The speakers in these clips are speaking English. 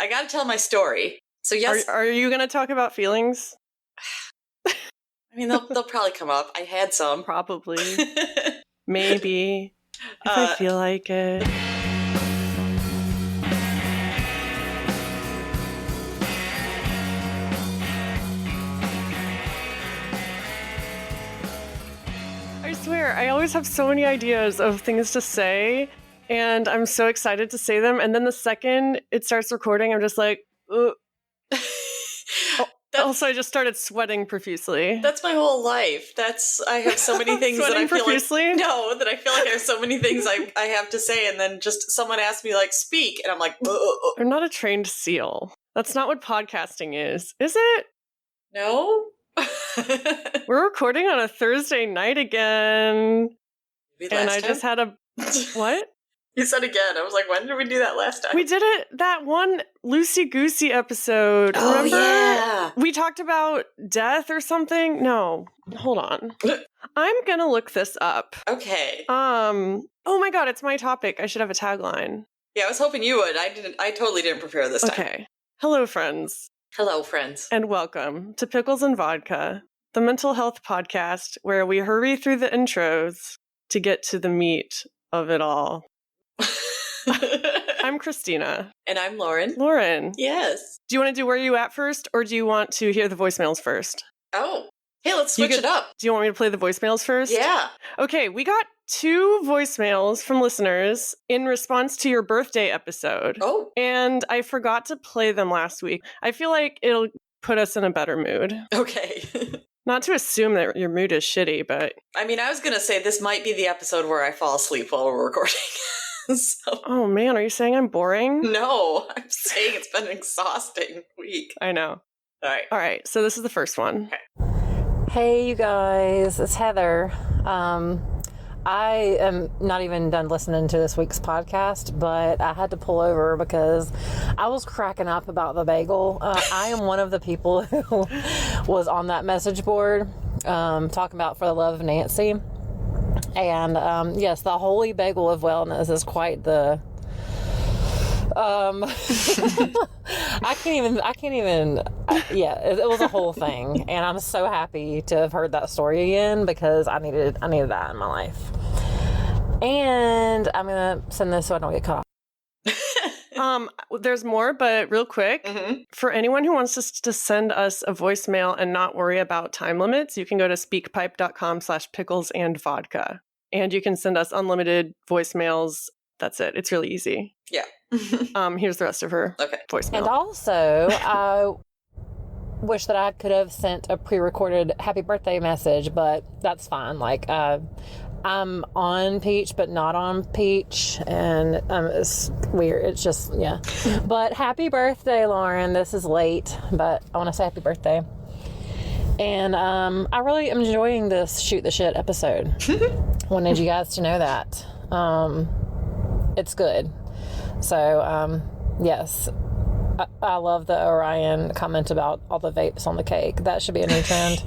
I got to tell my story. So yes. Are you going to talk about feelings? I mean, they'll probably come up. I had some. Probably. Maybe. If I feel like it. I swear, I always have so many ideas of things to say, and I'm so excited to say them. And then the second it starts recording, I'm just like, ugh. Also, I just started sweating profusely. That's my whole life. I have so many things that I feel profusely? that I feel like I have so many things I have to say, and then just someone asks me, like, speak, and I'm like, ugh. I'm not a trained seal. That's not what podcasting is it? No? We're recording on a Thursday night again. And I just had a... What? You said again. I was like, when did we do that last time? We did it that one loosey-goosey episode. Oh, remember? Yeah. We talked about death or something? No. Hold on. I'm gonna look this up. Okay. Oh my god, it's my topic. I should have a tagline. Yeah, I was hoping you would. I totally didn't prepare this time. Okay. Hello, friends. Hello, friends. And welcome to Pickles and Vodka, the mental health podcast where we hurry through the intros to get to the meat of it all. I'm Christina. And I'm Lauren. Lauren. Yes. Do you want to do Where You At first, or do you want to hear the voicemails first? Oh. Hey, let's switch it up. Do you want me to play the voicemails first? Yeah. Okay, we got 2 voicemails from listeners in response to your birthday episode. Oh. And I forgot to play them last week. I feel like it'll put us in a better mood. Okay. Not to assume that your mood is shitty, but... I mean, I was going to say this might be the episode where I fall asleep while we're recording. So. Oh man, are you saying I'm boring? No, I'm saying it's been an exhausting week. I know. All right, so this is the first one. Okay. Hey, you guys, it's Heather. I am not even done listening to this week's podcast, but I had to pull over because I was cracking up about the bagel. I am one of the people who was on that message board talking about For the Love of Nancy. And yes, the Holy Bagel of Wellness is quite the... I can't even, it was a whole thing. And I'm so happy to have heard that story again because I needed that in my life. And I'm going to send this so I don't get cut off. There's more, but real quick, for anyone who wants to send us a voicemail and not worry about time limits, you can go to speakpipe.com/picklesandvodka. And you can send us unlimited voicemails. That's it. It's really easy. Yeah. Here's the rest of her voicemail. And also, I wish that I could have sent a pre-recorded happy birthday message, but that's fine. Like, I'm on Peach, but not on Peach. And it's weird. It's just, yeah. But happy birthday, Lauren. This is late, but I want to say happy birthday. And I really am enjoying this Shoot the Shit episode. Wanted you guys to know that. It's good. So, yes. I love the Orion comment about all the vapes on the cake. That should be a new trend.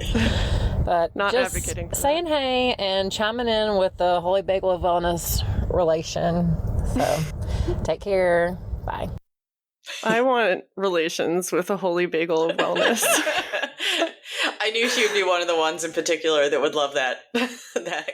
But not just advocating saying hey and chiming in with the Holy Bagel of Wellness relation. So, take care. Bye. I want relations with a Holy Bagel of Wellness. I knew she would be one of the ones in particular that would love that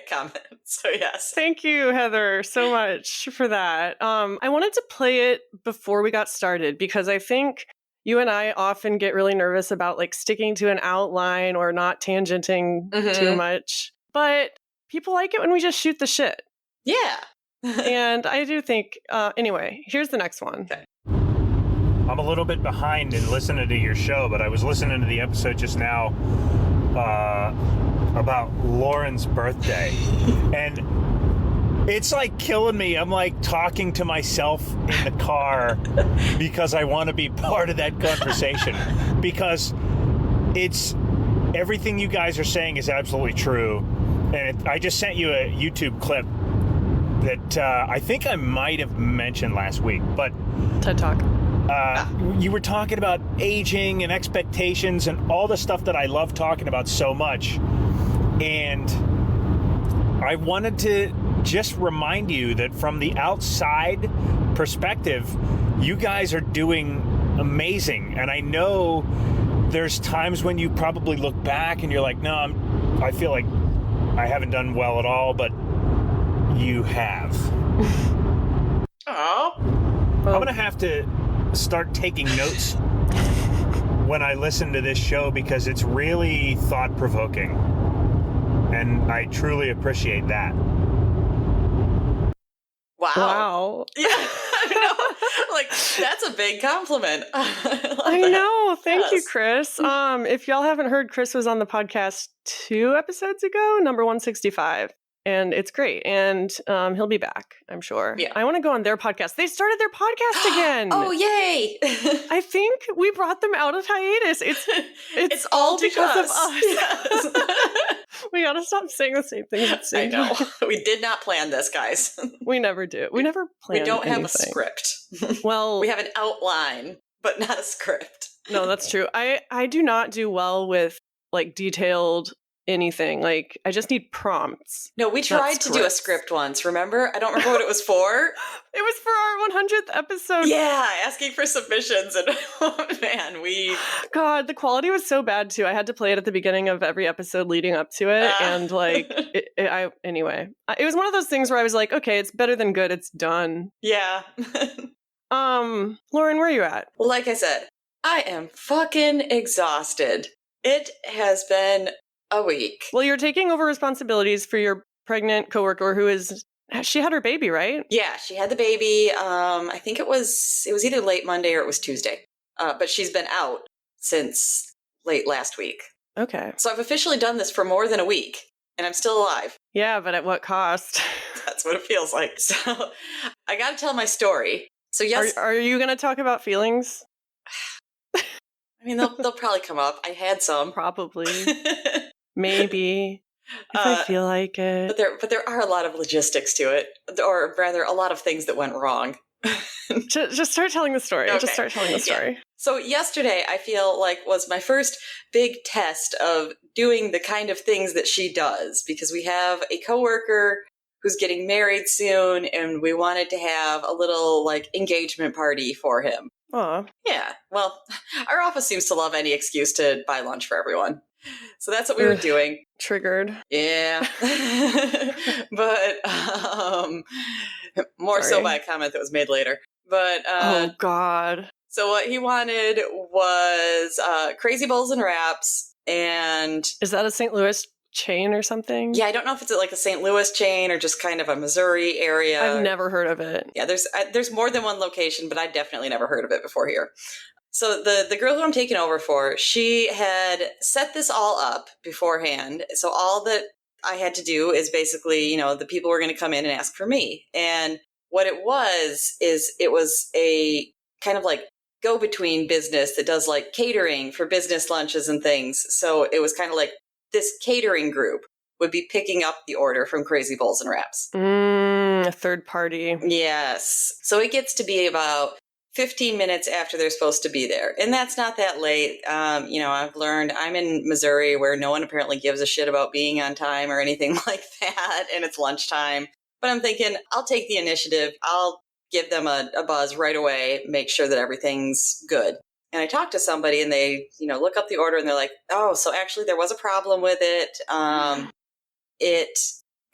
comment. So yes. Thank you, Heather, so much for that. I wanted to play it before we got started because I think you and I often get really nervous about like sticking to an outline or not tangenting too much. But people like it when we just shoot the shit. Yeah. And I do think, anyway, here's the next one. Okay. I'm a little bit behind in listening to your show, but I was listening to the episode just now about Lauren's birthday. And it's like killing me. I'm like talking to myself in the car because I want to be part of that conversation. Because it's everything you guys are saying is absolutely true. And I just sent you a YouTube clip that I think I might have mentioned last week. But TED Talk. You were talking about aging and expectations and all the stuff that I love talking about so much. And I wanted to just remind you that from the outside perspective, you guys are doing amazing. And I know there's times when you probably look back and you're like, no, I feel like I haven't done well at all, but you have. Oh. I'm going to have to start taking notes when I listen to this show because it's really thought-provoking. And I truly appreciate that. Wow. Yeah, I know. Like, that's a big compliment. I know. Thank you, Chris. If y'all haven't heard, Chris was on the podcast 2 episodes ago, number 165. And it's great. And he'll be back, I'm sure. Yeah. I want to go on their podcast. They started their podcast again. Oh, yay. I think we brought them out of hiatus. It's all because of us. Yes. We got to stop saying the same things at the same I know. time. We did not plan this, guys. We never do. We never plan We don't have a anything. script. Well, We have an outline, but not a script. no, that's true. I do not do well with like detailed anything. Like I just need prompts. No, we tried to do a script once, remember? I don't remember what it was for. It was for our 100th episode. Yeah, asking for submissions. And oh, man, God, the quality was so bad too. I had to play it at the beginning of every episode leading up to it. And like, anyway, it was one of those things where I was like, okay, it's better than good. It's done. Yeah. Lauren, where are you at? Well, like I said, I am fucking exhausted. It has been a week. Well, you're taking over responsibilities for your pregnant coworker she had her baby, right? Yeah, she had the baby. I think it was either late Monday or it was Tuesday. But she's been out since late last week. Okay. So I've officially done this for more than a week, and I'm still alive. Yeah, but at what cost? That's what it feels like. So I got to tell my story. So yes, Are you going to talk about feelings? I mean they'll probably come up. I had some. Probably. Maybe. If I feel like it. But there are a lot of logistics to it, or rather, a lot of things that went wrong. Just start telling the story. Okay. Just start telling the story. Yeah. So yesterday, I feel like was my first big test of doing the kind of things that she does, because we have a coworker who's getting married soon, and we wanted to have a little like engagement party for him. Aw. Yeah. Well, our office seems to love any excuse to buy lunch for everyone. So that's what we were doing. Triggered. Yeah. But more so by a comment that was made later. But oh, God. So what he wanted was Crazy Bowls and Wraps. And is that a St. Louis chain or something? Yeah, I don't know if it's like a St. Louis chain or just kind of a Missouri area. I've never heard of it. Yeah, there's more than one location, but I definitely never heard of it before here. So the girl who I'm taking over for, she had set this all up beforehand. So all that I had to do is basically, the people were going to come in and ask for me. And what it was a kind of like go-between business that does like catering for business lunches and things. So it was kind of like this catering group would be picking up the order from Crazy Bowls and Wraps. A third party. Yes. So it gets to be about 15 minutes after they're supposed to be there. And that's not that late. I've learned I'm in Missouri where no one apparently gives a shit about being on time or anything like that. And it's lunchtime. But I'm thinking I'll take the initiative. I'll give them a buzz right away, make sure that everything's good. And I talked to somebody and they, look up the order and they're like, oh, so actually there was a problem with it. It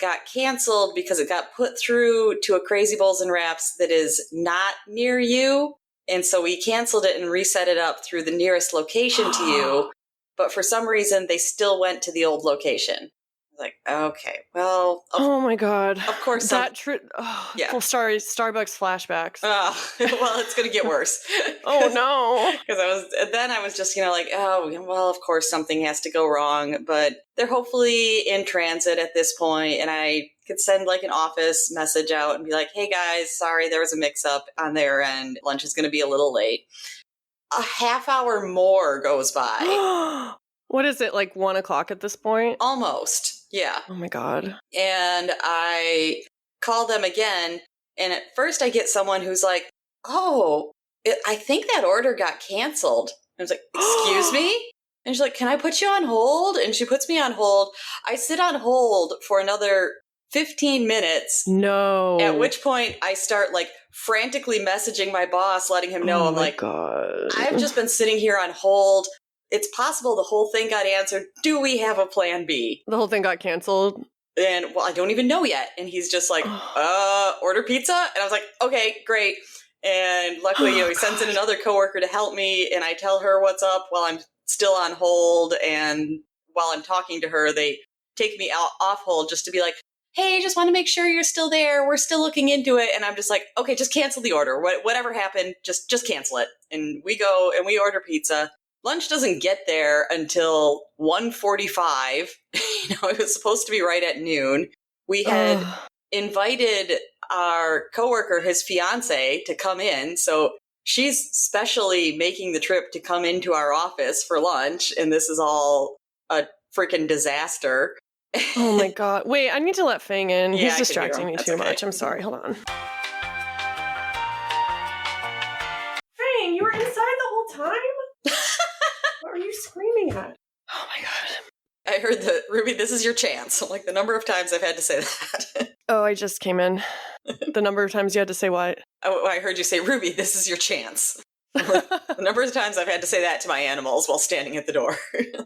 got canceled because it got put through to a Crazy Bowls and Wraps that is not near you. And so we canceled it and reset it up through the nearest location to you. But for some reason, they still went to the old location. I was like, okay, well. Oh my God. Of course. Yeah. Well, sorry, Starbucks flashbacks. Well, it's going to get worse. Oh no. Because I was just, oh, well, of course something has to go wrong. But they're hopefully in transit at this point, and I could send like an office message out and be like, hey guys, sorry, there was a mix-up on their end. Lunch is going to be a little late. A half hour more goes by. What is it, like 1:00 at this point? Almost, yeah. Oh my God. And I call them again, and at first I get someone who's like, oh, I think that order got canceled. I was like, excuse me? And she's like, can I put you on hold? And she puts me on hold. I sit on hold for another 15 minutes. No. At which point I start like frantically messaging my boss, letting him know. I'm like, God. I've just been sitting here on hold. It's possible the whole thing got answered. Do we have a plan B? The whole thing got canceled. And well, I don't even know yet. And he's just like, order pizza? And I was like, okay, great. And luckily, he sends in another coworker to help me, and I tell her what's up while I'm still on hold. And while I'm talking to her, they take me out off hold just to be like, hey, just want to make sure you're still there. We're still looking into it. And I'm just like, okay, just cancel the order. Whatever happened, just cancel it. And we go and we order pizza. Lunch doesn't get there until 1:45. It was supposed to be right at noon. We had invited our coworker, his fiance, to come in. So she's specially making the trip to come into our office for lunch. And this is all a freaking disaster. Oh my God. Wait, I need to let Fang in. Yeah, He's distracting me too okay. much. I'm sorry. Hold on. Fang, you were inside the whole time? What are you screaming at? Oh my God. I heard that, Ruby, this is your chance. Like the number of times I've had to say that. Oh, I just came in. The number of times you had to say what? I heard you say, Ruby, this is your chance. The number of times I've had to say that to my animals while standing at the door.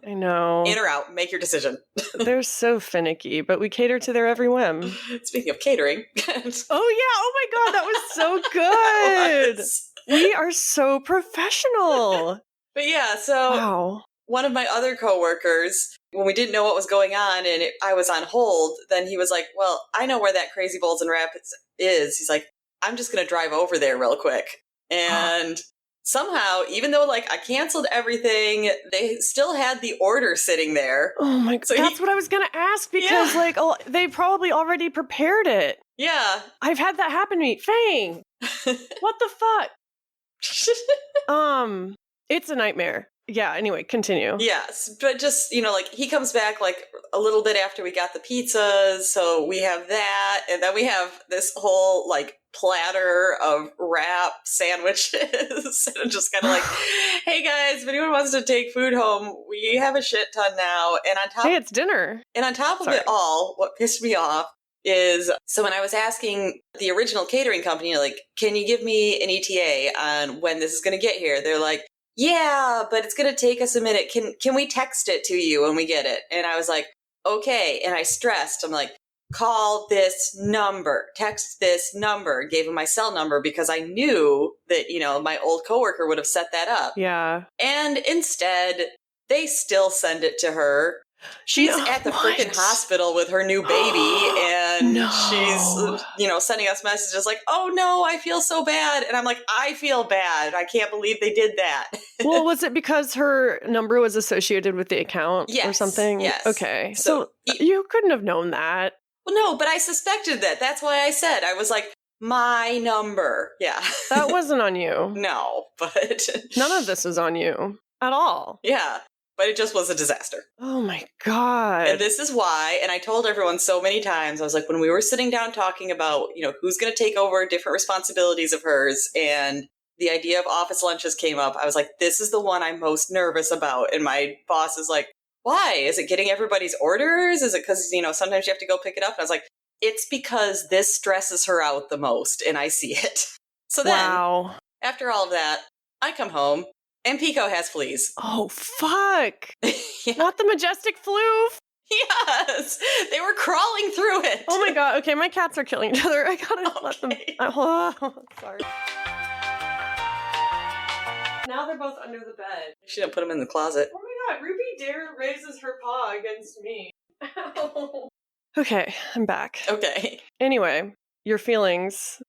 I know. In or out, make your decision. They're so finicky, but we cater to their every whim. Speaking of catering. Oh yeah, oh my God, that was so good. We are so professional. But yeah, so wow. One of my other coworkers, when we didn't know what was going on and I was on hold, then he was like, well, I know where that Crazy Bowls and Rapids is. He's like, I'm just going to drive over there real quick. And somehow, even though like I canceled everything, they still had the order sitting there. Oh my God. So that's what I was going to ask because they probably already prepared it. Yeah. I've had that happen to me. Fang. What the fuck? It's a nightmare. Yeah, anyway, continue. Yes, but just, like he comes back like a little bit after we got the pizzas, so we have that, and then we have this whole like platter of wrap sandwiches, and I'm just kind of like, hey guys, if anyone wants to take food home, we have a shit ton now, and on top, hey, it's dinner. And on top of it all, what pissed me off is, so when I was asking the original catering company, like, can you give me an ETA on when this is going to get here? They're like, yeah, but it's going to take us a minute. Can we text it to you when we get it? And I was like, okay. And I stressed, I'm like, call this number, text this number, gave him my cell number because I knew that, my old coworker would have set that up. Yeah. And instead, they still send it to her. She's at the freaking hospital with her new baby, and she's, sending us messages like, oh no, I feel so bad. And I'm like, I feel bad. I can't believe they did that. Well, was it because her number was associated with the account or something? Yes. Okay. So you couldn't have known that. Well, no, but I suspected that. That's why I said, I was like, my number. Yeah. That wasn't on you. No, but. None of this was on you at all. Yeah. But it just was a disaster. Oh my God. And this is why, and I told everyone so many times, I was like, when we were sitting down talking about, who's going to take over different responsibilities of hers, and the idea of office lunches came up, I was like, this is the one I'm most nervous about. And my boss is like, why? Is it getting everybody's orders? Is it because, sometimes you have to go pick it up? And I was like, it's because this stresses her out the most, and I see it. So then, after all of that, I come home. And Pico has fleas. Oh, fuck. Yeah. Not the majestic floof. Yes. They were crawling through it. Oh my God. Okay, my cats are killing each other. I gotta let them. Sorry. Now they're both under the bed. You should have put them in the closet. Oh my God. Ruby dare raises her paw against me. Ow. Okay, I'm back. Okay. Anyway, your feelings.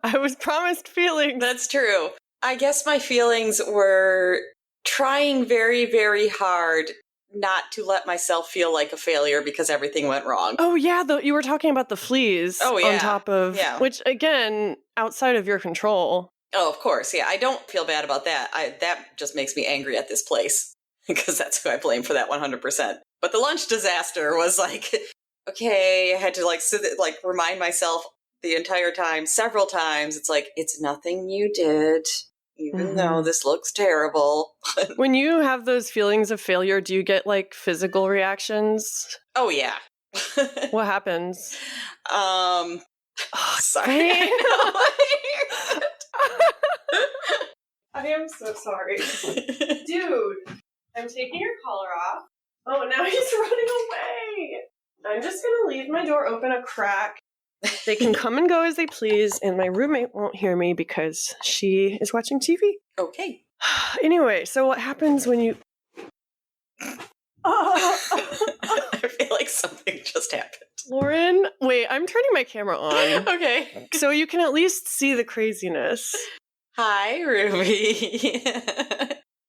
I was promised feelings. That's true. I guess my feelings were trying very, very hard not to let myself feel like a failure because everything went wrong. Oh, yeah. You were talking about the fleas on top of, which, again, outside of your control. Oh, of course. Yeah, I don't feel bad about that. That just makes me angry at this place because that's who I blame for that 100%. But the lunch disaster was like, okay, I had to remind myself the entire time, several times. It's like, it's nothing you did. Even though this looks terrible. When you have those feelings of failure, do you get physical reactions? Oh, yeah. What happens? Oh, Sorry. I am so sorry. Dude, I'm taking your collar off. Oh, now he's running away. I'm just going to leave my door open a crack. They can come and go as they please, and my roommate won't hear me because she is watching TV. Okay. Anyway, so what happens when you... I feel like something just happened. Lauren, wait, I'm turning my camera on. Okay. So you can at least see the craziness. Hi, Ruby.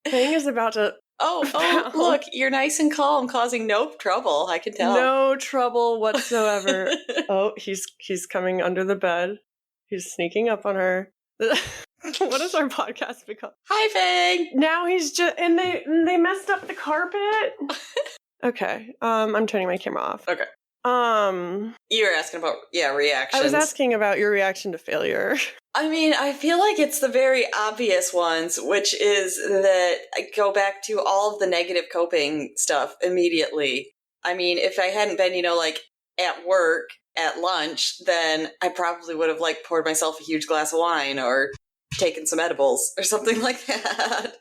Thing is about to... Oh, look, you're nice and calm, causing no trouble, I can tell. No trouble whatsoever. Oh, he's coming under the bed. He's sneaking up on her. What does our podcast become? Hi, Fang. Now he's just... And they messed up the carpet? Okay, I'm turning my camera off. Okay. You were asking about, reactions. I was asking about your reaction to failure. I mean, I feel like it's the very obvious ones, which is that I go back to all of the negative coping stuff immediately. I mean, if I hadn't been, like at work at lunch, then I probably would have like poured myself a huge glass of wine or taken some edibles or something like that.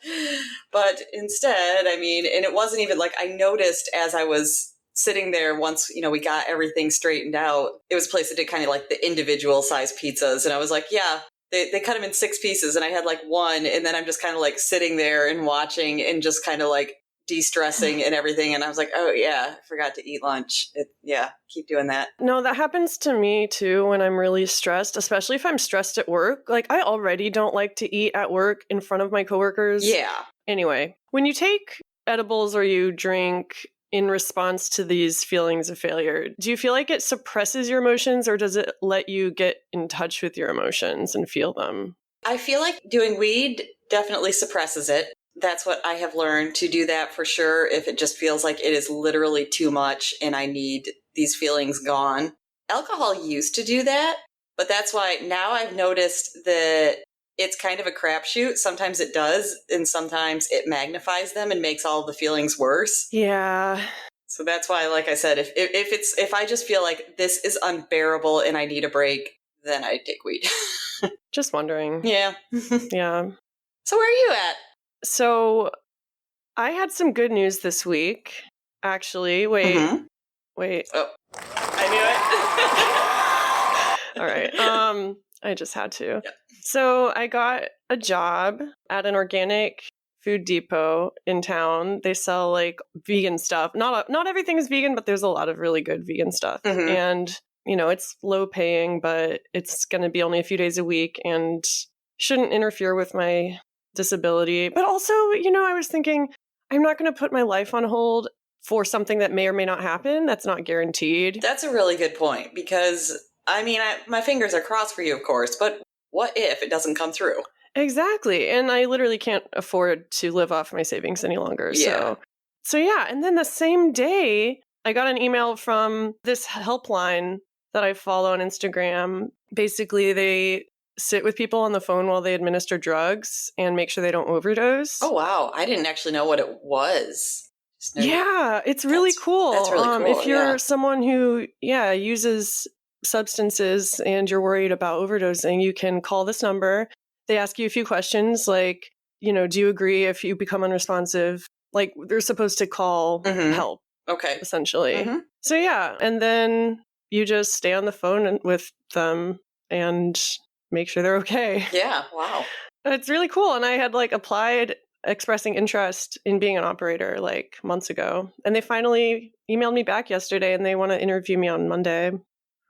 But instead, I mean, and it wasn't even like I noticed as I was sitting there once, we got everything straightened out. It was a place that did kind of like the individual size pizzas. And I was like, yeah, they cut them in 6 pieces. And I had like one. And then I'm just kind of like sitting there and watching and just kind of like de-stressing and everything. And I was like, oh yeah, I forgot to eat lunch. Keep doing that. No, that happens to me too when I'm really stressed, especially if I'm stressed at work. Like I already don't like to eat at work in front of my coworkers. Yeah. Anyway, when you take edibles or you drink in response to these feelings of failure, do you feel like it suppresses your emotions or does it let you get in touch with your emotions and feel them? I feel like doing weed definitely suppresses it. That's what I have learned, to do that for sure if it just feels like it is literally too much and I need these feelings gone. Alcohol used to do that, but that's why now I've noticed that it's kind of a crapshoot. Sometimes it does, and sometimes it magnifies them and makes all the feelings worse. Yeah. So that's why, like I said, if I just feel like this is unbearable and I need a break, then I take weed. Just wondering. Yeah. Yeah. So where are you at? So I had some good news this week, actually. Wait. Oh, I All right. I just had to. Yeah. So I got a job at an organic food depot in town. They sell like vegan stuff. Not everything is vegan, but there's a lot of really good vegan stuff. Mm-hmm. And, it's low paying, but it's going to be only a few days a week and shouldn't interfere with my disability. But also, I was thinking, I'm not going to put my life on hold for something that may or may not happen. That's not guaranteed. That's a really good point because, I mean, my fingers are crossed for you, of course, but what if it doesn't come through? Exactly. And I literally can't afford to live off my savings any longer. Yeah. So yeah. And then the same day, I got an email from this helpline that I follow on Instagram. Basically, they sit with people on the phone while they administer drugs and make sure they don't overdose. Oh, wow. I didn't actually know what it was. Yeah, it's really cool. That's really cool. If you're someone who, uses substances and you're worried about overdosing, you can call this number. They ask you a few questions like, do you agree if you become unresponsive? Like they're supposed to call help. Okay. Essentially. Mm-hmm. So yeah, and then you just stay on the phone with them and make sure they're okay. Yeah, wow. It's really cool. And I had applied expressing interest in being an operator months ago. And they finally emailed me back yesterday and they want to interview me on Monday.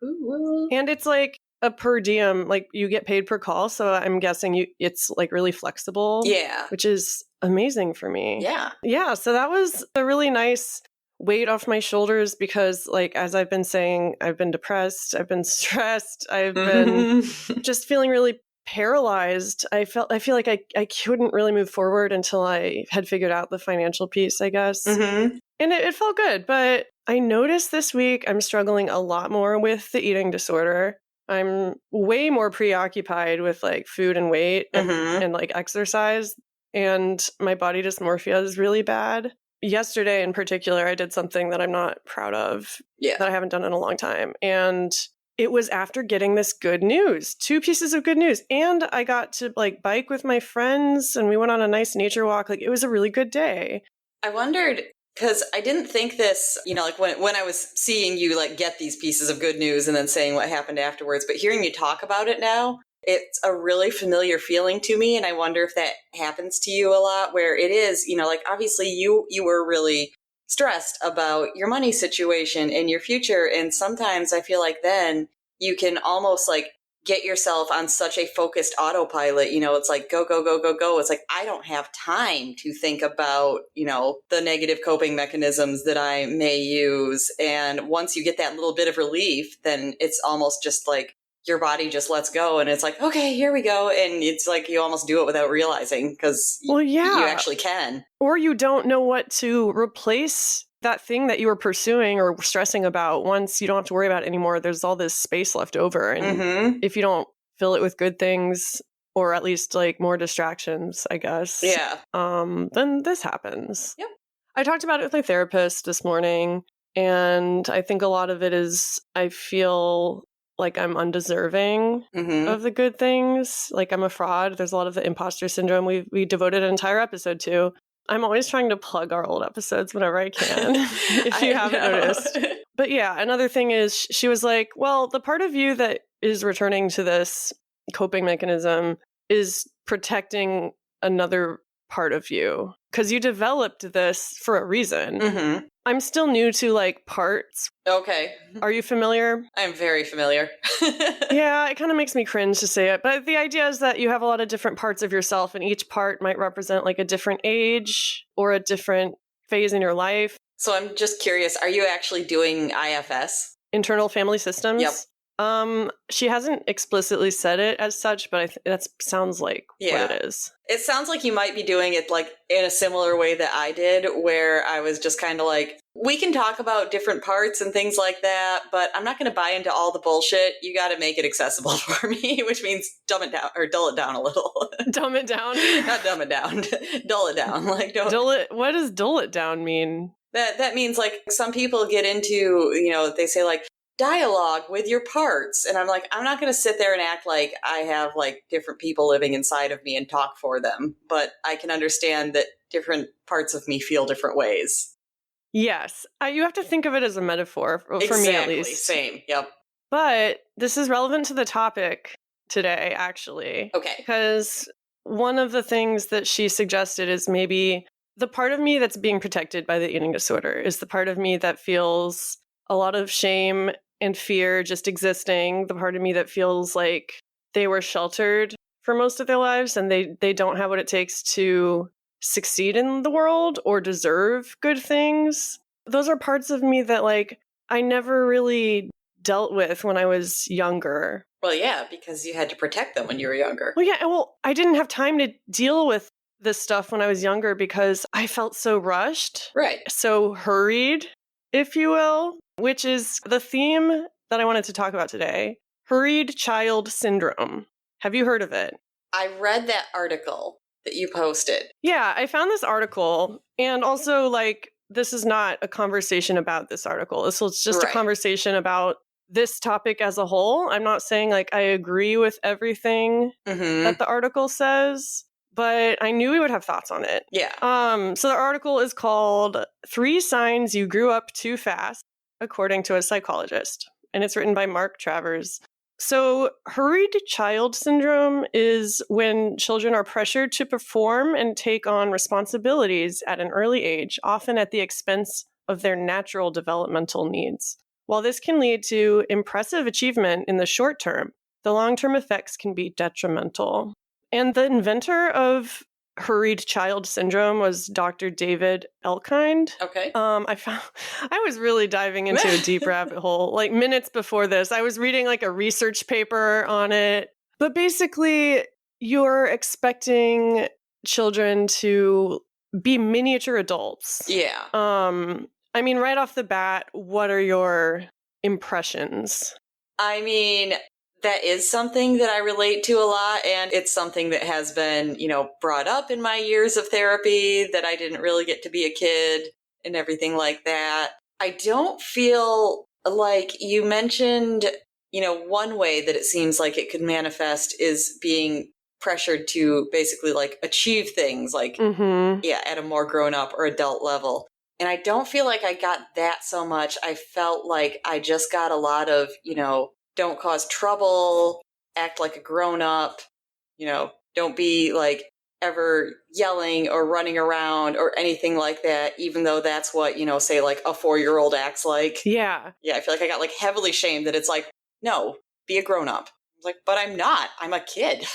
Ooh. And it's a per diem, you get paid per call. So I'm guessing it's really flexible. Yeah. Which is amazing for me. Yeah. Yeah. So that was a really nice weight off my shoulders because as I've been saying, I've been depressed, I've been stressed, I've been just feeling really paralyzed. I feel like I couldn't really move forward until I had figured out the financial piece, I guess. Mm-hmm. And it felt good. But I noticed this week I'm struggling a lot more with the eating disorder. I'm way more preoccupied with food and weight and exercise. And my body dysmorphia is really bad. Yesterday in particular, I did something that I'm not proud of, that I haven't done in a long time. And it was after getting this good news, 2 pieces of good news. And I got to like bike with my friends and we went on a nice nature walk. Like it was a really good day. I wondered, because I didn't think this, like when I was seeing you like get these pieces of good news and then saying what happened afterwards, but hearing you talk about it now, it's a really familiar feeling to me. And I wonder if that happens to you a lot, where it is, like obviously you were really stressed about your money situation and your future. And sometimes I feel like then you can almost like get yourself on such a focused autopilot. It's like go, go, go, go, go. It's like, I don't have time to think about, the negative coping mechanisms that I may use. And once you get that little bit of relief, then it's almost just like your body just lets go and it's like, okay, here we go. And it's like you almost do it without realizing because you actually can. Or you don't know what to replace that thing that you were pursuing or stressing about. Once you don't have to worry about it anymore, there's all this space left over. And if you don't fill it with good things, or at least like more distractions, I guess. Yeah. Then this happens. Yep. I talked about it with my therapist this morning, and I think a lot of it is I feel like I'm undeserving of the good things. Like I'm a fraud. There's a lot of the imposter syndrome we devoted an entire episode to. I'm always trying to plug our old episodes whenever I can, if you haven't noticed. But yeah, another thing is she was like, well, the part of you that is returning to this coping mechanism is protecting another part of you because you developed this for a reason. I'm still new to like parts. Okay. Are you familiar? I'm very familiar. Yeah, it kind of makes me cringe to say it. But the idea is that you have a lot of different parts of yourself, and each part might represent like a different age or a different phase in your life. So I'm just curious, are you actually doing IFS? Internal family systems? Yep. She hasn't explicitly said it as such, but that sounds like what it is. It sounds like you might be doing it like in a similar way that I did, where I was just kind of like, we can talk about different parts and things like that, but I'm not going to buy into all the bullshit. You got to make it accessible for me, which means dumb it down or dull it down a little. Dumb it down? Not dumb it down. Dull it down. Like don't. Dull it. What does dull it down mean? That means like some people get into, they say like, dialogue with your parts. And I'm like, I'm not going to sit there and act like I have like different people living inside of me and talk for them. But I can understand that different parts of me feel different ways. Yes. You have to think of it as a metaphor, for me at least. Same. Yep. But this is relevant to the topic today, actually. Okay. Because one of the things that she suggested is maybe the part of me that's being protected by the eating disorder is the part of me that feels a lot of shame and fear just existing, the part of me that feels like they were sheltered for most of their lives and they don't have what it takes to succeed in the world or deserve good things. Those are parts of me that like I never really dealt with when I was younger. Well, yeah, because you had to protect them when you were younger. Well, yeah, I didn't have time to deal with this stuff when I was younger because I felt so rushed. Right. So hurried, if you will, which is the theme that I wanted to talk about today. Hurried child syndrome. Have you heard of it? I read that article that you posted. Yeah, I found this article, and also like this is not a conversation about this article. This was just a conversation about this topic as a whole. I'm not saying like I agree with everything that the article says, but I knew we would have thoughts on it. Yeah. So the article is called 3 Signs You Grew Up Too Fast, according to a psychologist. And it's written by Mark Travers. So hurried child syndrome is when children are pressured to perform and take on responsibilities at an early age, often at the expense of their natural developmental needs. While this can lead to impressive achievement in the short term, the long-term effects can be detrimental. And the inventor of hurried child syndrome was Dr. David Elkind. Okay. I was really diving into a deep rabbit hole. Like minutes before this, I was reading like a research paper on it. But basically, you're expecting children to be miniature adults. Yeah. I mean, right off the bat, what are your impressions? I mean, that is something that I relate to a lot, and it's something that has been, brought up in my years of therapy, that I didn't really get to be a kid and everything like that. I don't feel like you mentioned, one way that it seems like it could manifest is being pressured to basically like achieve things like, at a more grown up or adult level. And I don't feel like I got that so much. I felt like I just got a lot of, don't cause trouble, act like a grown up, don't be like ever yelling or running around or anything like that, even though that's what, say like a 4-year-old acts like. Yeah. Yeah, I feel like I got like heavily shamed that it's like, no, be a grown up. Like, but I'm not. I'm a kid.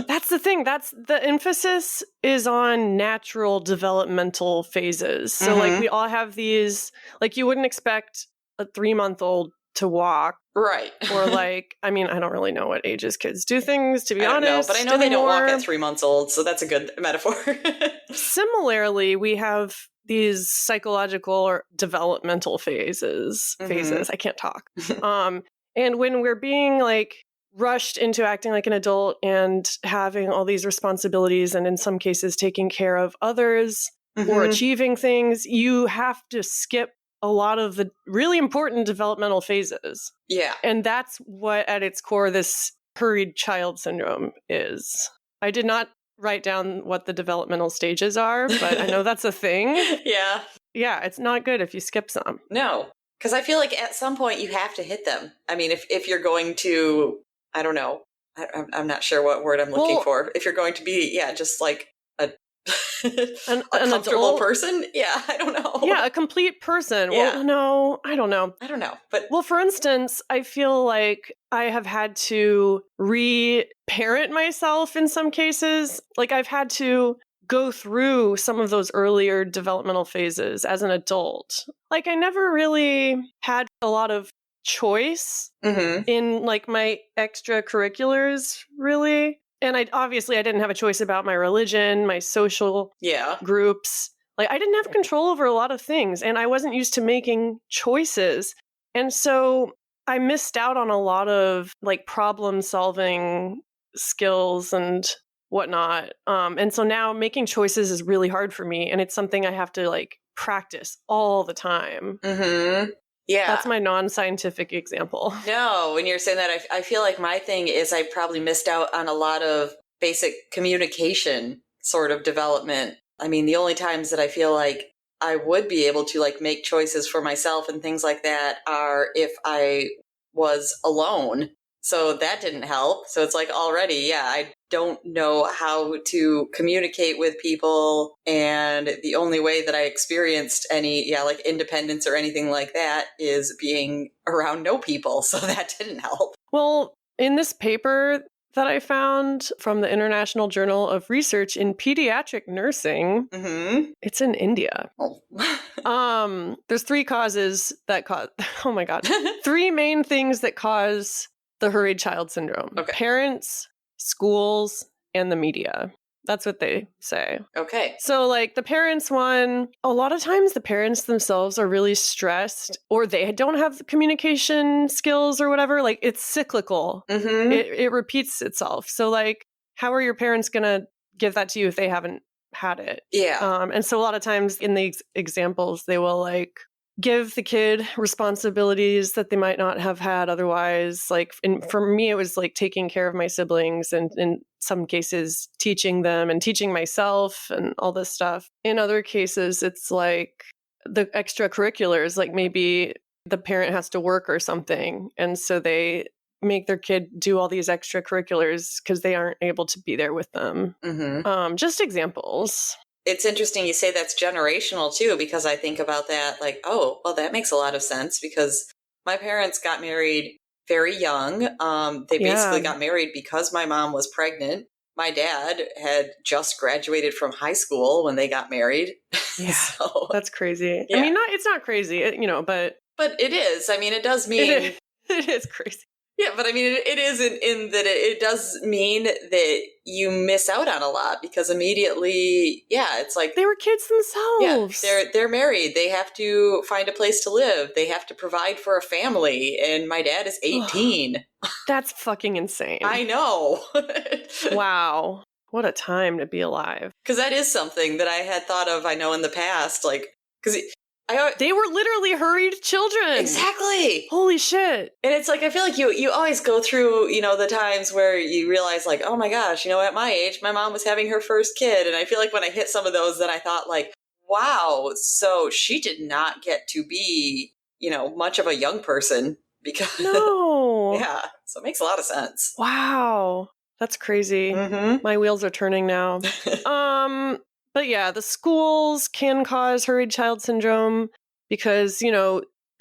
That's the thing. That's the emphasis is on natural developmental phases. So like we all have these, like you wouldn't expect a 3-month-old to walk. Right. Or like, I mean, I don't really know what ages kids do things, to be I don't honest. know, but I know they don't walk at 3 months old, so that's a good metaphor. Similarly, we have these psychological or developmental phases. I can't talk. And when we're being like rushed into acting like an adult and having all these responsibilities and in some cases taking care of others or achieving things, you have to skip a lot of the really important developmental phases. Yeah. And that's what at its core this hurried child syndrome is. I did not write down what the developmental stages are, but I know that's a thing. Yeah. Yeah, it's not good if you skip some. No, because I feel like at some point you have to hit them. I mean, if you're going to, I don't know, I'm not sure what word I'm looking for. If you're going to be, just like a an comfortable adult person. Yeah, I don't know. Yeah, a complete person. Yeah. Well, no, I don't know. But well, for instance, I feel like I have had to re-parent myself in some cases. Like I've had to go through some of those earlier developmental phases as an adult. Like I never really had a lot of choice in like my extracurriculars, really. And I didn't have a choice about my religion, my social groups. Like I didn't have control over a lot of things and I wasn't used to making choices. And so I missed out on a lot of like problem solving skills and whatnot. And so now making choices is really hard for me. And it's something I have to like practice all the time. Yeah. That's my non-scientific example. No, when you're saying that, I feel like my thing is I probably missed out on a lot of basic communication sort of development. I mean, the only times that I feel like I would be able to like make choices for myself and things like that are if I was alone. So that didn't help. So it's like already, I don't know how to communicate with people. And the only way that I experienced any, like independence or anything like that is being around no people. So that didn't help. Well, in this paper that I found from the International Journal of Research in Pediatric Nursing, it's in India. There's 3 causes that cause, oh my God, 3 main things that cause the hurried child syndrome. Okay. Parents, schools, and the media. That's what they say. Okay. So like the parents one, a lot of times the parents themselves are really stressed or they don't have the communication skills or whatever. Like it's cyclical. It repeats itself. So like, how are your parents going to give that to you if they haven't had it? Yeah. And so a lot of times in the examples, they will like give the kid responsibilities that they might not have had otherwise. Like for me, it was like taking care of my siblings and in some cases teaching them and teaching myself and all this stuff. In other cases, it's like the extracurriculars, like maybe the parent has to work or something. And so they make their kid do all these extracurriculars because they aren't able to be there with them. Just examples. It's interesting you say that's generational too, because I think about that like, oh, well, that makes a lot of sense because my parents got married very young. They basically got married because my mom was pregnant. My dad had just graduated from high school when they got married. Yeah, so, that's crazy. Yeah. I mean, it's not crazy, but it is. I mean, it does mean it is crazy. Yeah, but I mean, it is in that it does mean that you miss out on a lot because immediately, it's like they were kids themselves. Yeah, they're married. They have to find a place to live. They have to provide for a family. And my dad is 18. That's fucking insane. I know. Wow. What a time to be alive. Because that is something that I had thought of, I know, in the past. Like, because They were literally hurried children. Exactly. Holy shit. And it's like, I feel like you always go through, the times where you realize like, oh my gosh, at my age, my mom was having her first kid. And I feel like when I hit some of those, then I thought like, wow, so she did not get to be, much of a young person because No. yeah. So it makes a lot of sense. Wow. That's crazy. Mm-hmm. My wheels are turning now. But yeah, the schools can cause hurried child syndrome because,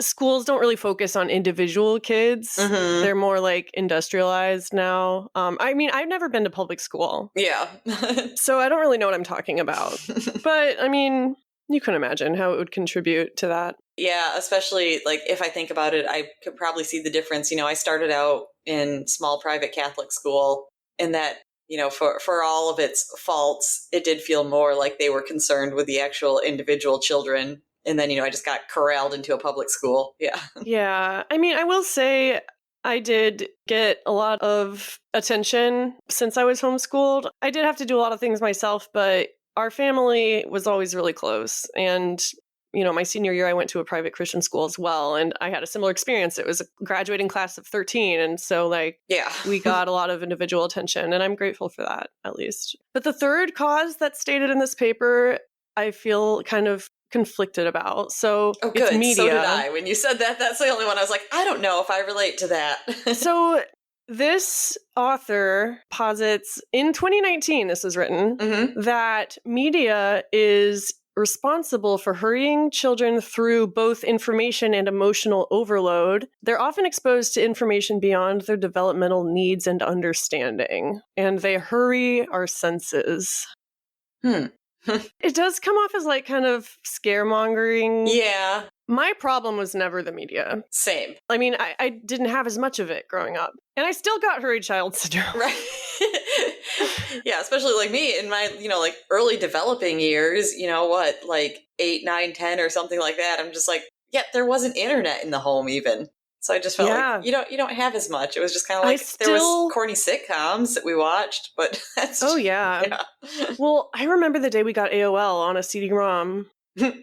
schools don't really focus on individual kids. Mm-hmm. They're more like industrialized now. I've never been to public school. Yeah. So I don't really know what I'm talking about. But you can imagine how it would contribute to that. Yeah, especially like if I think about it, I could probably see the difference. I started out in small private Catholic school, and that, for all of its faults, it did feel more like they were concerned with the actual individual children. And then, I just got corralled into a public school. Yeah. Yeah. I will say I did get a lot of attention since I was homeschooled. I did have to do a lot of things myself, but our family was always really close. And, my senior year, I went to a private Christian school as well. And I had a similar experience. It was a graduating class of 13. And so, yeah, we got a lot of individual attention. And I'm grateful for that, at least. But the third cause that's stated in this paper, I feel kind of conflicted about. So oh, good. It's media. So did I. When you said that, that's the only one I was like, I don't know if I relate to that. So this author posits in 2019, this was written, mm-hmm. that media is responsible for hurrying children through both information and emotional overload. They're often exposed to information beyond their developmental needs and understanding, and they hurry our senses. It does come off as kind of scaremongering. Yeah. My problem was never the media. Same. I didn't have as much of it growing up. And I still got hurried child syndrome. Right. Yeah, especially like me in my, early developing years, 8, 9, 10 or something like that. I'm just like, yeah, there wasn't internet in the home even. So I just felt like you don't have as much. It was just kind of like there was corny sitcoms that we watched, but that's yeah. Well, I remember the day we got AOL on a CD-ROM.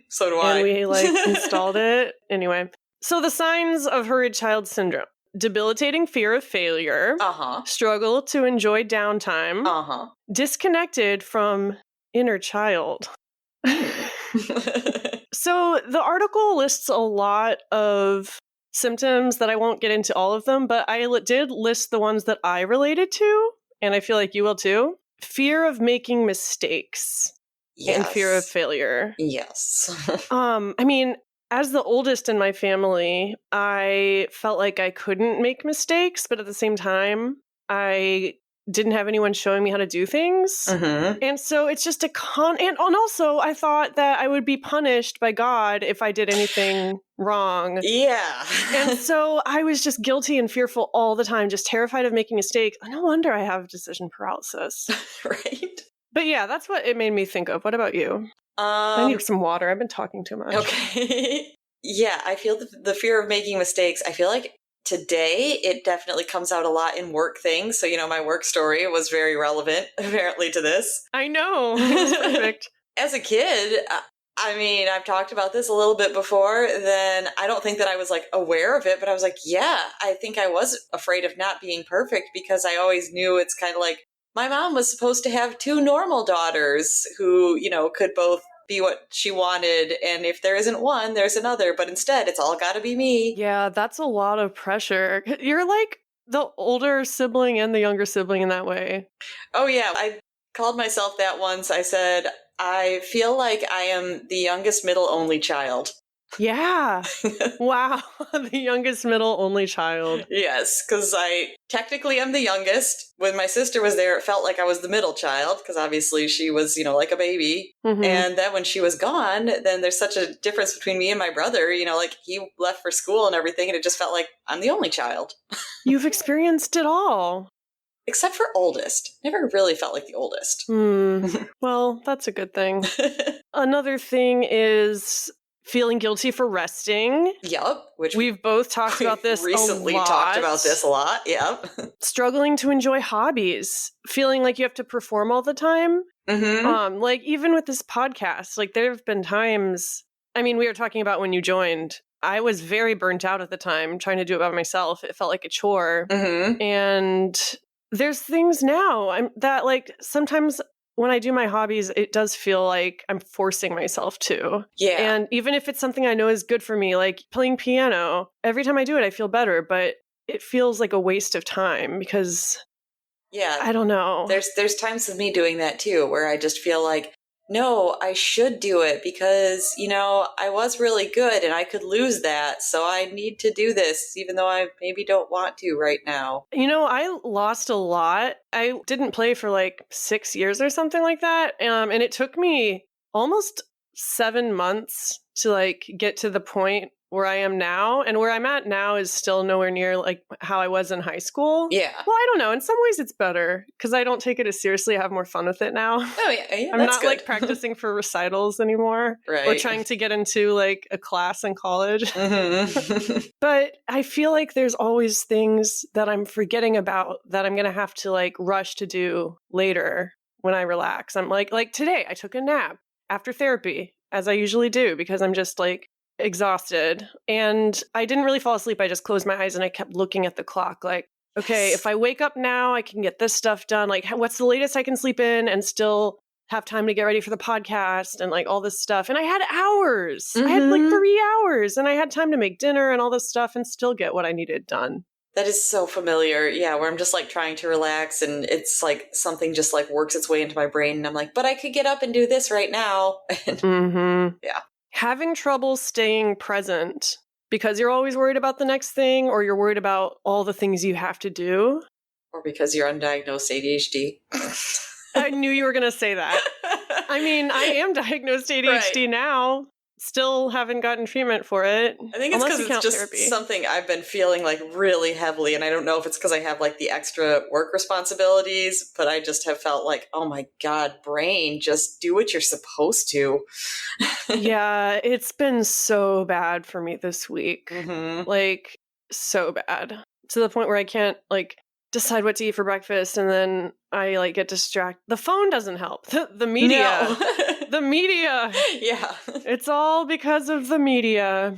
So do I. And we installed it. Anyway, so the signs of hurried child syndrome: debilitating fear of failure, struggle to enjoy downtime, disconnected from inner child. So the article lists a lot of symptoms that I won't get into all of them, but I did list the ones that I related to, and I feel like you will too. Fear of making mistakes. Yes. And fear of failure. Yes. As the oldest in my family, I felt like I couldn't make mistakes, but at the same time, I didn't have anyone showing me how to do things. Mm-hmm. And so it's just and also I thought that I would be punished by God if I did anything wrong. Yeah. And so I was just guilty and fearful all the time, just terrified of making mistakes. No wonder I have decision paralysis. Right. But yeah, that's what it made me think of. What about you? I need some water. I've been talking too much. Okay. Yeah, I feel the fear of making mistakes. I feel like today it definitely comes out a lot in work things. So, my work story was very relevant, apparently, to this. I know. It's perfect. As a kid, I've talked about this a little bit before, then I don't think that I was aware of it, but I was like, yeah, I think I was afraid of not being perfect because I always knew it's kind of like, my mom was supposed to have 2 normal daughters who, could both be what she wanted. And if there isn't one, there's another. But instead, it's all got to be me. Yeah, that's a lot of pressure. You're like the older sibling and the younger sibling in that way. Oh, yeah. I called myself that once. I said, I feel like I am the youngest middle only child. Yeah. Wow. The youngest middle only child. Yes, because I technically am the youngest. When my sister was there, it felt like I was the middle child because obviously she was, like a baby. Mm-hmm. And then when she was gone, then there's such a difference between me and my brother, he left for school and everything. And it just felt like I'm the only child. You've experienced it all. Except for oldest. Never really felt like the oldest. Well, that's a good thing. Another thing is feeling guilty for resting. Yep. Which we've both talked about this recently a lot. Talked about this a lot. Yep. Struggling to enjoy hobbies. Feeling like you have to perform all the time. Mm-hmm. Even with this podcast, there have been times I mean, we were talking about when you joined. I was very burnt out at the time trying to do it by myself. It felt like a chore. Mm-hmm. And there's things now that like sometimes when I do my hobbies, it does feel like I'm forcing myself to. Yeah. And even if it's something I know is good for me, like playing piano, every time I do it, I feel better, but it feels like a waste of time because Yeah. I don't know. There's times of me doing that too, where I just feel like, no, I should do it because, I was really good and I could lose that. So I need to do this, even though I maybe don't want to right now. I lost a lot. I didn't play for like 6 years or something like that. And it took me almost 7 months to like get to the point where I am now. And where I'm at now is still nowhere near like how I was in high school. Yeah. Well, I don't know. In some ways it's better because I don't take it as seriously. I have more fun with it now. Oh, yeah. I'm not like practicing for recitals anymore. Right. Or trying to get into like a class in college. Mm-hmm. But I feel like there's always things that I'm forgetting about that I'm going to have to like rush to do later when I relax. I'm like today I took a nap after therapy, as I usually do, because I'm just like exhausted. And I didn't really fall asleep. I just closed my eyes and I kept looking at the clock like, okay, if I wake up now, I can get this stuff done. Like, what's the latest I can sleep in and still have time to get ready for the podcast and like all this stuff. And I had hours. Mm-hmm. I had like 3 hours and I had time to make dinner and all this stuff and still get what I needed done. That is so familiar. Yeah, where I'm just like trying to relax and it's like something just like works its way into my brain. And I'm like, but I could get up and do this right now. Yeah. Having trouble staying present because you're always worried about the next thing or you're worried about all the things you have to do. Or because you're undiagnosed ADHD. I knew you were going to say that. I mean, I am diagnosed ADHD now. Still haven't gotten treatment for it. I think it's because it's just therapy. Something I've been feeling like really heavily. And I don't know if it's because I have like the extra work responsibilities, but I just have felt like, oh my God, brain, just do what you're supposed to. Yeah, it's been so bad for me this week. Mm-hmm. Like, so bad. To the point where I can't like decide what to eat for breakfast and then I like get distracted. The phone doesn't help. The media. No. The media. Yeah. It's all because of the media.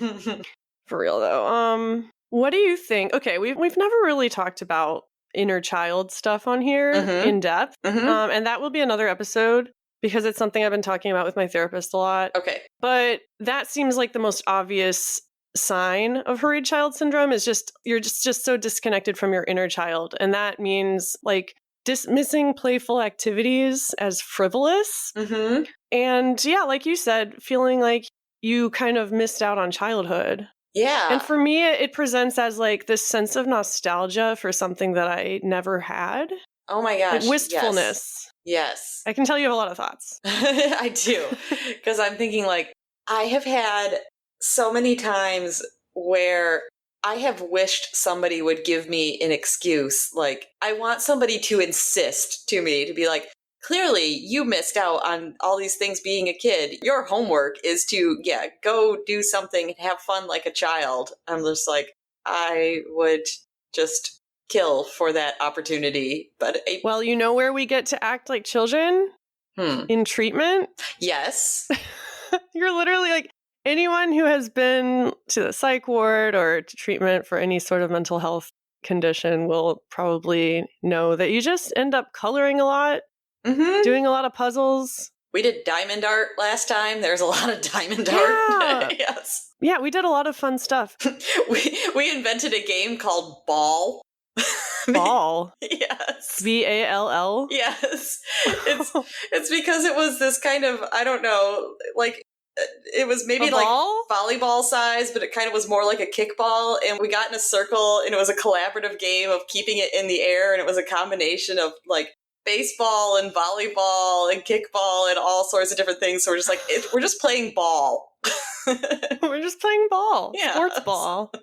For real though. What do you think? Okay, we've never really talked about inner child stuff on here in depth. Mm-hmm. And that will be another episode because it's something I've been talking about with my therapist a lot. Okay. But that seems like the most obvious sign of hurried child syndrome is just you're just so disconnected from your inner child. And that means like dismissing playful activities as frivolous. Mm-hmm. And yeah, like you said, feeling like you kind of missed out on childhood. Yeah. And for me, it presents as like this sense of nostalgia for something that I never had. Oh my gosh. Like wistfulness. Yes. I can tell you have a lot of thoughts. I do. Because I'm thinking like, I have had so many times where I have wished somebody would give me an excuse. Like, I want somebody to insist to me to be like, clearly you missed out on all these things being a kid. Your homework is to, go do something and have fun like a child. I'm just like, I would just kill for that opportunity. But well, you know where we get to act like children? In treatment? Yes. You're literally like, anyone who has been to the psych ward or to treatment for any sort of mental health condition will probably know that you just end up coloring a lot, doing a lot of puzzles. We did diamond art last time. There's a lot of diamond art. Yes. Yeah, we did a lot of fun stuff. we invented a game called Ball. Ball? Yes. BALL? Yes. It's because it was this kind of, I don't know, like, it was maybe like volleyball size, but it kind of was more like a kickball. And we got in a circle and it was a collaborative game of keeping it in the air. And it was a combination of like baseball and volleyball and kickball and all sorts of different things. So we're just like, we're just playing ball. We're just playing ball. Yeah. Sports ball.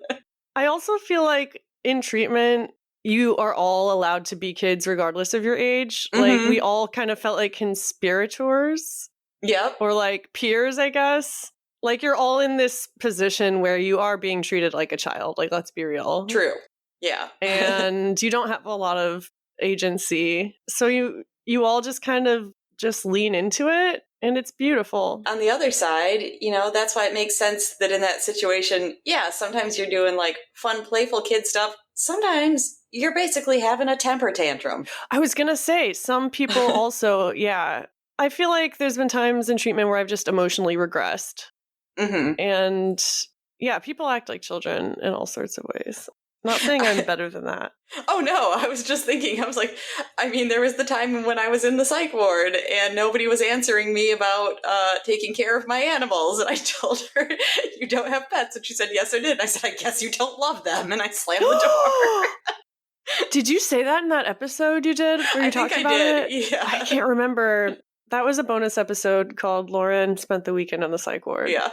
I also feel like in treatment, you are all allowed to be kids regardless of your age. Like we all kind of felt like conspirators. Yep. Or like peers, I guess. Like you're all in this position where you are being treated like a child. Like, let's be real. True. Yeah. And you don't have a lot of agency. So you all just kind of just lean into it. and it's beautiful. On the other side, that's why it makes sense that in that situation, yeah, sometimes you're doing like fun, playful kid stuff. Sometimes you're basically having a temper tantrum. I was going to say, some people also, yeah. I feel like there's been times in treatment where I've just emotionally regressed. Mm-hmm. And yeah, people act like children in all sorts of ways. Not saying I'm better than that. Oh, no. I was just thinking, I was like, there was the time when I was in the psych ward and nobody was answering me about taking care of my animals. And I told her, you don't have pets. And she said, yes, I did. And I said, I guess you don't love them. And I slammed the door. Did you say that in that episode you did? Where you talked about it? Yeah. I can't remember. That was a bonus episode called Lauren Spent the Weekend on the Psych Ward. Yeah.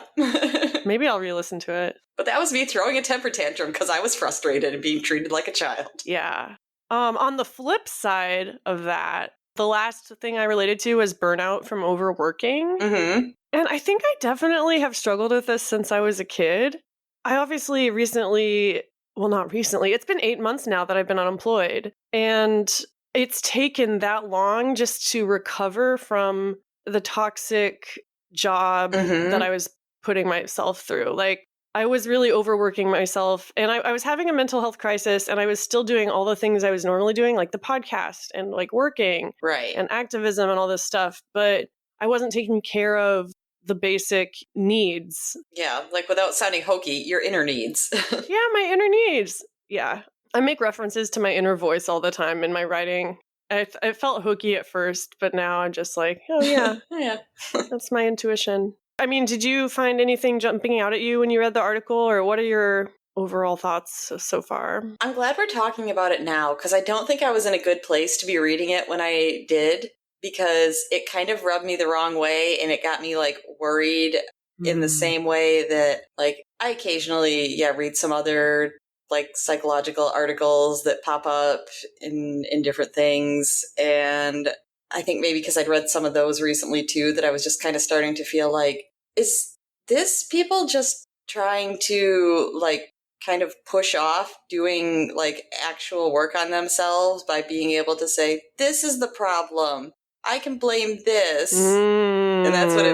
Maybe I'll re-listen to it. But that was me throwing a temper tantrum because I was frustrated and being treated like a child. Yeah. On the flip side of that, the last thing I related to was burnout from overworking. Mm-hmm. And I think I definitely have struggled with this since I was a kid. I obviously not recently, it's been 8 months now that I've been unemployed. And it's taken that long just to recover from the toxic job that I was putting myself through. Like, I was really overworking myself, and I was having a mental health crisis, and I was still doing all the things I was normally doing, like the podcast and like working and activism and all this stuff. But I wasn't taking care of the basic needs. Yeah, like without sounding hokey, your inner needs. Yeah, my inner needs. Yeah. I make references to my inner voice all the time in my writing. It felt hokey at first, but now I'm just like, oh yeah, Yeah. That's my intuition. I mean, did you find anything jumping out at you when you read the article, or what are your overall thoughts so far? I'm glad we're talking about it now, because I don't think I was in a good place to be reading it when I did, because it kind of rubbed me the wrong way, and it got me like worried in the same way that like I occasionally read some other like psychological articles that pop up in different things. And I think maybe because I'd read some of those recently too, that I was just kind of starting to feel like, is this people just trying to like kind of push off doing like actual work on themselves by being able to say, this is the problem, I can blame this. And that's what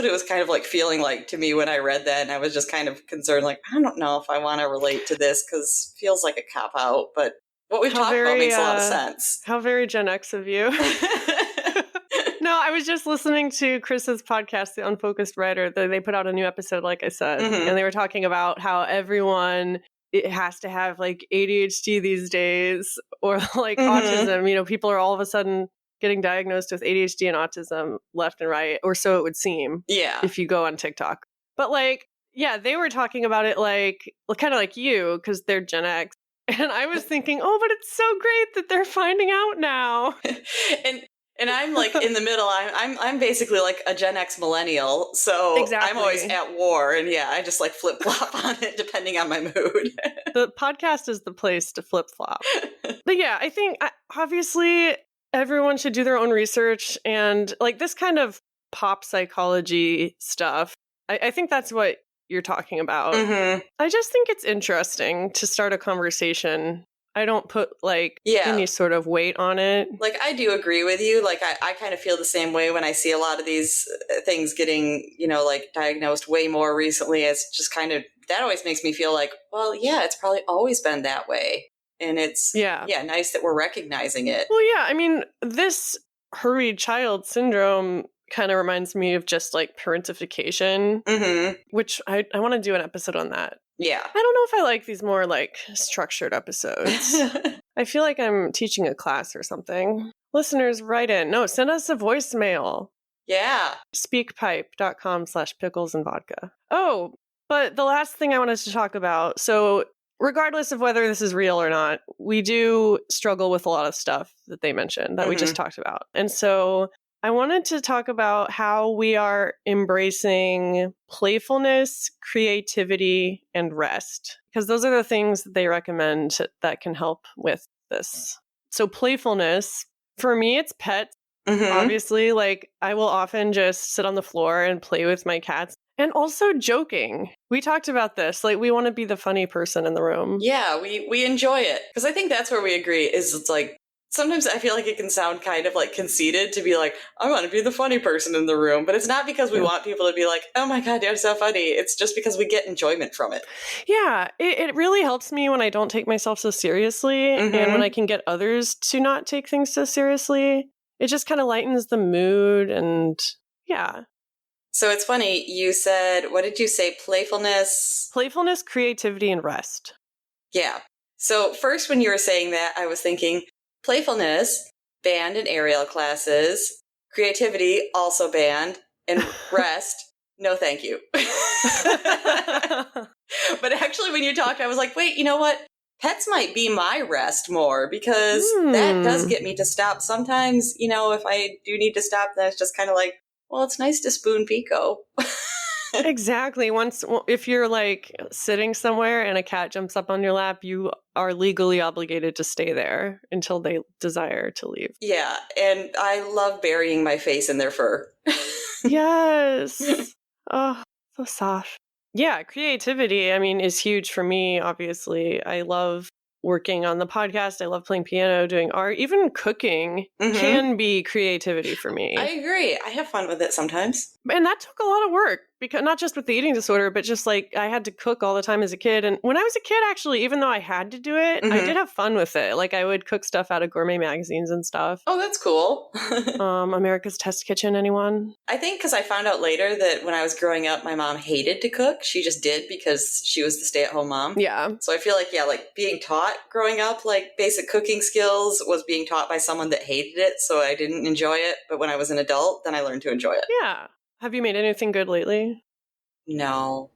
it was kind of like feeling like to me when I read that. And I was just kind of concerned, like, I don't know if I want to relate to this because it feels like a cop out, but what we've talked about makes a lot of sense. How very Gen X of you. No, I was just listening to Chris's podcast, The Unfocused Writer. They put out a new episode, like I said, and they were talking about how everyone has to have like ADHD these days, or like autism. You know, people are all of a sudden getting diagnosed with ADHD and autism left and right, or so it would seem. Yeah. If you go on TikTok. But like, yeah, they were talking about it like kind of like you, because they're Gen X. And I was thinking, oh, but it's so great that they're finding out now. And I'm like in the middle. I'm basically like a Gen X millennial, so exactly. I'm always at war, and I just like flip flop on it depending on my mood. The podcast is the place to flip flop. But yeah, I think obviously everyone should do their own research, and like this kind of pop psychology stuff. I think that's what you're talking about. I just think it's interesting to start a conversation. I don't put like any sort of weight on it. Like, I do agree with you. Like, I kind of feel the same way when I see a lot of these things getting, like diagnosed way more recently. It's just kind of, that always makes me feel like, well, yeah, it's probably always been that way. And it's, nice that we're recognizing it. Well, yeah, I mean, this hurried child syndrome kind of reminds me of just like parentification, which I want to do an episode on that. Yeah. I don't know if I like these more like structured episodes. I feel like I'm teaching a class or something. Listeners, write in. No, send us a voicemail. Yeah. Speakpipe.com/picklesandvodka. Oh, but the last thing I wanted to talk about. So regardless of whether this is real or not, we do struggle with a lot of stuff that they mentioned that we just talked about. And so I wanted to talk about how we are embracing playfulness, creativity, and rest, because those are the things that they recommend that can help with this. So playfulness, for me, it's pets. Obviously, like I will often just sit on the floor and play with my cats. And also joking. We talked about this. Like, we want to be the funny person in the room. Yeah, we enjoy it. Because I think that's where we agree, is it's like sometimes I feel like it can sound kind of like conceited to be like, I want to be the funny person in the room. But it's not because we want people to be like, oh my God, you're so funny. It's just because we get enjoyment from it. Yeah, it really helps me when I don't take myself so seriously and when I can get others to not take things so seriously. It just kind of lightens the mood and yeah. So it's funny, you said, what did you say? Playfulness? Playfulness, creativity, and rest. Yeah. So first, when you were saying that, I was thinking playfulness, band and aerial classes, creativity, also band, and rest, no thank you. But actually, when you talked, I was like, wait, you know what? Pets might be my rest more because that does get me to stop. Sometimes, you know, if I do need to stop, then it's just kind of like, well, it's nice to spoon Pico. Exactly. If you're like sitting somewhere and a cat jumps up on your lap, you are legally obligated to stay there until they desire to leave. Yeah, and I love burying my face in their fur. Yes. Oh, so soft. Yeah, creativity, I mean, is huge for me, obviously. I love working on the podcast. I love playing piano, doing art. Even cooking can be creativity for me. I agree. I have fun with it sometimes. And that took a lot of work, because not just with the eating disorder, but just like I had to cook all the time as a kid. And when I was a kid, actually, even though I had to do it, I did have fun with it. Like I would cook stuff out of gourmet magazines and stuff. Oh, that's cool. America's Test Kitchen, anyone? I think because I found out later that when I was growing up, my mom hated to cook. She just did because she was the stay-at-home mom. Yeah. So I feel like, yeah, like being taught growing up, like basic cooking skills was being taught by someone that hated it. So I didn't enjoy it. But when I was an adult, then I learned to enjoy it. Yeah. Have you made anything good lately? No.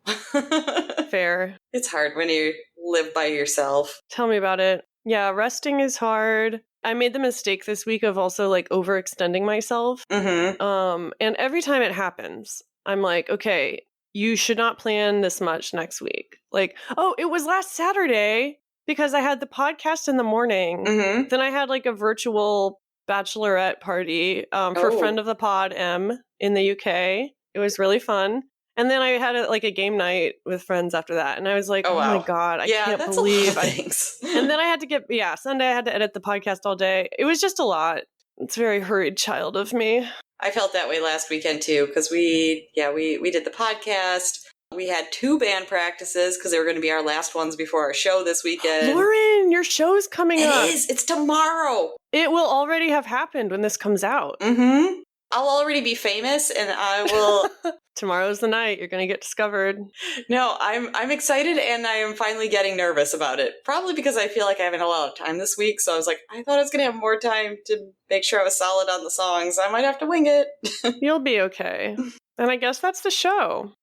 Fair. It's hard when you live by yourself. Tell me about it. Yeah, resting is hard. I made the mistake this week of also like overextending myself. And every time it happens, I'm like, okay, you should not plan this much next week. Like, oh, it was last Saturday because I had the podcast in the morning. Then I had like a virtual bachelorette party for a friend of the pod, M, in the UK. It was really fun. And then I had a game night with friends after that. And I was like, oh wow. My God, I can't believe things. And then I had to Sunday I had to edit the podcast all day. It was just a lot. It's a very hurried child of me. I felt that way last weekend too, because we did the podcast. We had 2 band practices because they were going to be our last ones before our show this weekend. Lauren, your show's coming up. It is. It's tomorrow. It will already have happened when this comes out. I'll already be famous, and I will. Tomorrow's the night. You're going to get discovered. No, I'm excited, and I am finally getting nervous about it. Probably because I feel like I haven't had a lot of time this week, so I was like, I thought I was going to have more time to make sure I was solid on the songs. I might have to wing it. You'll be okay. And I guess that's the show.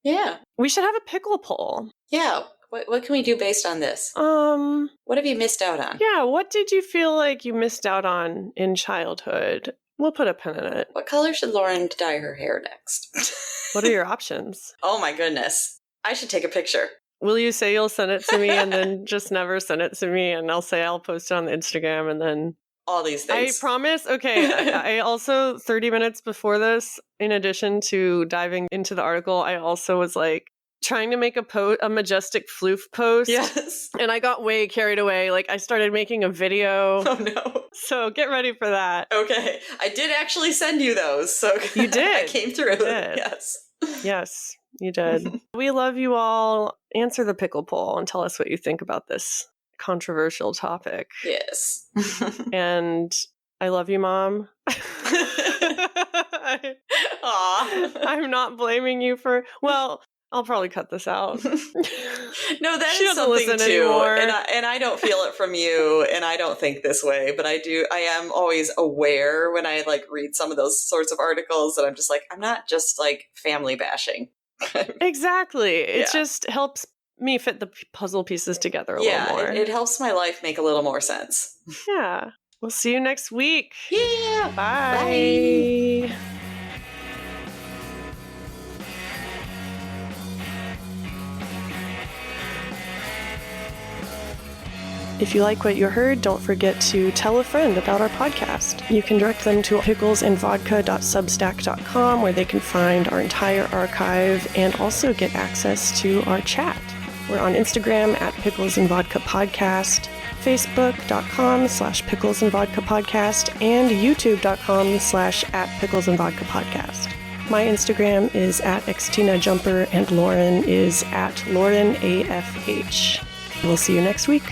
Yeah. We should have a pickle poll. Yeah. What can we do based on this? What have you missed out on? Yeah, what did you feel like you missed out on in childhood? We'll put a pin in it. What color should Lauren dye her hair next? What are your options? Oh my goodness. I should take a picture. Will you say you'll send it to me and then just never send it to me, and I'll say I'll post it on the Instagram and then... All these things. I promise. Okay. I also, 30 minutes before this, in addition to diving into the article, I also was like trying to make a majestic floof post. Yes. And I got way carried away. Like I started making a video. Oh no. So get ready for that. Okay. I did actually send you those. So you did. I came through. You did. Yes. Yes, you did. We love you all. Answer the pickle poll and tell us what you think about this controversial topic. Yes. And I love you, Mom. I'm not blaming you for... Well, I'll probably cut this out. No, that she is something too. Anymore. And I don't feel it from you, and I don't think this way, but I am always aware when I like read some of those sorts of articles that I'm just like, I'm not just like family bashing. Exactly. It just helps me fit the puzzle pieces together a little more. It helps my life make a little more sense. Yeah. We'll see you next week. Yeah. Bye. Bye. If you like what you heard, don't forget to tell a friend about our podcast. You can direct them to picklesandvodka.substack.com, where they can find our entire archive and also get access to our chat. We're on Instagram at Pickles and Vodka Podcast. facebook.com/pickles and vodka podcast, and youtube.com/@picklesandvodkapodcast. My Instagram is @xtinajumper, and Lauren is @LaurenAFH. We'll see you next week.